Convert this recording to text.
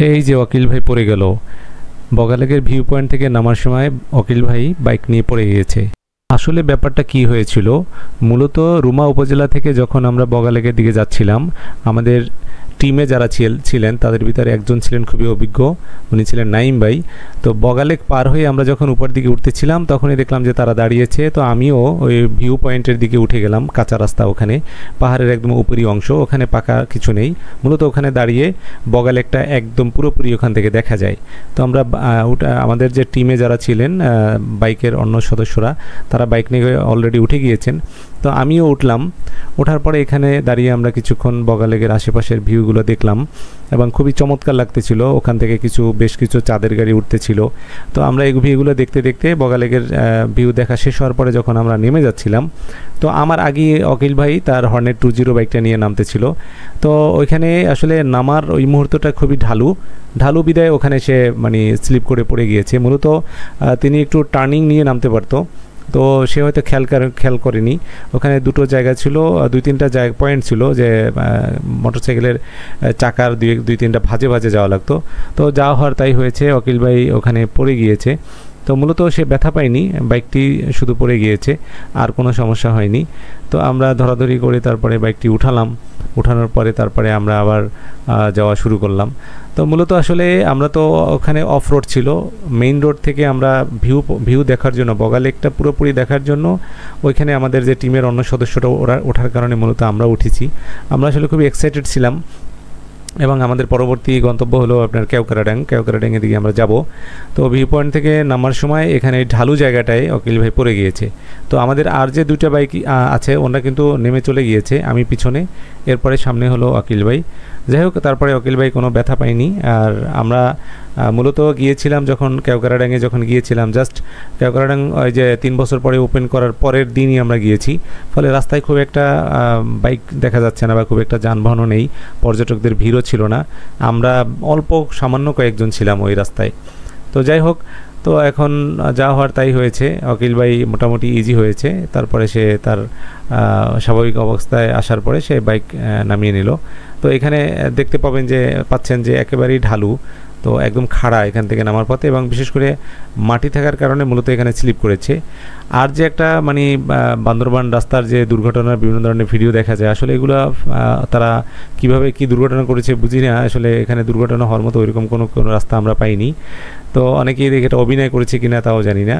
এই যে অকিল ভাই পড়ে গেল। বগালেকের ভিউ পয়েন্ট থেকে নামার সময় অকিল ভাই বাইক নিয়ে পড়ে গিয়েছে। আসলে ব্যাপারটা কি হয়েছিল, মূলত রুমা উপজেলা থেকে যখন আমরা বগালেকের দিকে যাচ্ছিলাম, আমাদের টিমে যারা ছিলেন তাদের ভিতরে একজন ছিলেন খুবই অভিজ্ঞ, উনি ছিলেন নাইম ভাই। তো বগালেক পার হয়ে আমরা যখন উপর দিকে উঠতেছিলাম তখনই দেখলাম যে তারা দাঁড়িয়েছে। তো আমিও ওই ভিউ পয়েন্টের দিকে উঠে গেলাম, কাঁচা রাস্তা, ওখানে পাহাড়ের একদম উপরি অংশ, ওখানে পাকা কিছু নেই, মূলত ওখানে দাঁড়িয়ে বগালেকটা একদম পুরোপুরি ওখান থেকে দেখা যায়। তো আমরা আমাদের যে টিমে যারা ছিলেন বাইকের অন্য সদস্যরা, তারা বাইক নিয়ে অলরেডি উঠে গিয়েছেন। তো আমিও উঠলাম। ওঠার পরে এখানে দাঁড়িয়ে আমরা কিছুক্ষণ বগালেকের আশেপাশের ভিউগুলো দেখলাম এবং খুবই চমৎকার লাগতেছিল। ওখান থেকে বেশ কিছু চাঁদের গাড়ি উঠতেছিল। তো আমরা এই ভিউগুলো দেখতে দেখতে বগালেকের ভিউ দেখা শেষ হওয়ার পরে যখন আমরা নেমে যাচ্ছিলাম, তো আমার আগে অকিল ভাই তার হর্নেট 20 বাইকটা নিয়ে নামতেছিল। তো ওইখানে আসলে নামার ওই মুহূর্তটা খুবই ঢালু বিদায় ওখানে সে মানে স্লিপ করে পড়ে গিয়েছে। মূলত তিনি একটু টার্নিং নিয়ে নামতে পারতো, তো সে হয়তো খেয়াল করেনি। ওখানে দুটো জায়গা ছিল, 2-3টা জায়গা পয়েন্ট ছিল যে মোটরসাইকেলের চাকার দুই তিনটা ভাজে যাওয়া লাগতো। তো যাওয়া হওয়ার তাই হয়েছে, অকিল ভাই ওখানে পড়ে গিয়েছে। তো মূলত সে ব্যথা পায়নি, বাইকটি শুধু পড়ে গিয়েছে, আর কোনো সমস্যা হয়নি। তো আমরা ধরাধরি করে তারপরে বাইকটি উঠানোর পরে তারপরে আমরা আবার যাওয়া শুরু করলাম। তো মূলত আসলে আমরা তো ওখানে অফ রোড ছিল, মেইন রোড থেকে আমরা ভিউ দেখার জন্য, বগালেকটা পুরোপুরি দেখার জন্য ওইখানে আমাদের যে টিমের অন্য সদস্যটা ওঠার কারণে মূলত আমরা উঠেছি। আমরা আসলে খুবই এক্সাইটেড ছিলাম এবং আমাদের পরবর্তী গন্তব্য হলো আপনার কেওক্রাড্যাঙের দিকে আমরা যাব। তো ভিউ পয়েন্ট থেকে নামার সময় এখানে ঢালু জায়গাটায় অকিল ভাই পড়ে গিয়েছে। তো আমাদের আর যে 2টা বাইক আছে ওনারা কিন্তু নেমে চলে গিয়েছে, আমি পিছনে, এরপরে সামনে হলো অকিল ভাই। যাই হোক, তারপরে অকিল ভাই কোনো ব্যথা পাইনি। আর আমরা মূলত গিয়েছিলাম যখন কেওক্রাড্যাঙে গিয়েছিলাম, জাস্ট কেওক্রাড্যাং ওই যে 3 বছর পরে ওপেন করার পরের দিনই আমরা গিয়েছি। ফলে রাস্তায় খুব একটা বাইক দেখা যাচ্ছে না বা খুব একটা যানবাহনও নেই, পর্যটকদের ভিড়ও ছিল না, আমরা সামান্য কয়েকজন ছিলাম ওই রাস্তায়। তো যাই হোক, তো এখন যা হওয়ার তাই হয়েছে, অকিল ভাই মোটামুটি ইজি হয়েছে। তারপরে সে তার স্বাভাবিক অবস্থায় আসার পরে সে বাইক নামিয়ে নিল। তো এখানে দেখতে পাচ্ছেন যে একেবারেই ঢালু, তো একদম খাড়া এখান থেকে নামার পথে, এবং বিশেষ করে মাটি থাকার কারণে মূলত এখানে স্লিপ করেছে। আর যে একটা মানে বান্দরবান রাস্তার যে দুর্ঘটনার বিভিন্ন ধরনের ভিডিও দেখা যায়, আসলে এগুলো তারা কিভাবে কি দুর্ঘটনা করেছে বুঝি না। আসলে এখানে দুর্ঘটনা হওয়ার মতো ওইরকম কোনো রাস্তা আমরা পাইনি। তো অনেকেই দেখে এটা অভিনয় করেছে কিনা তাও জানি না।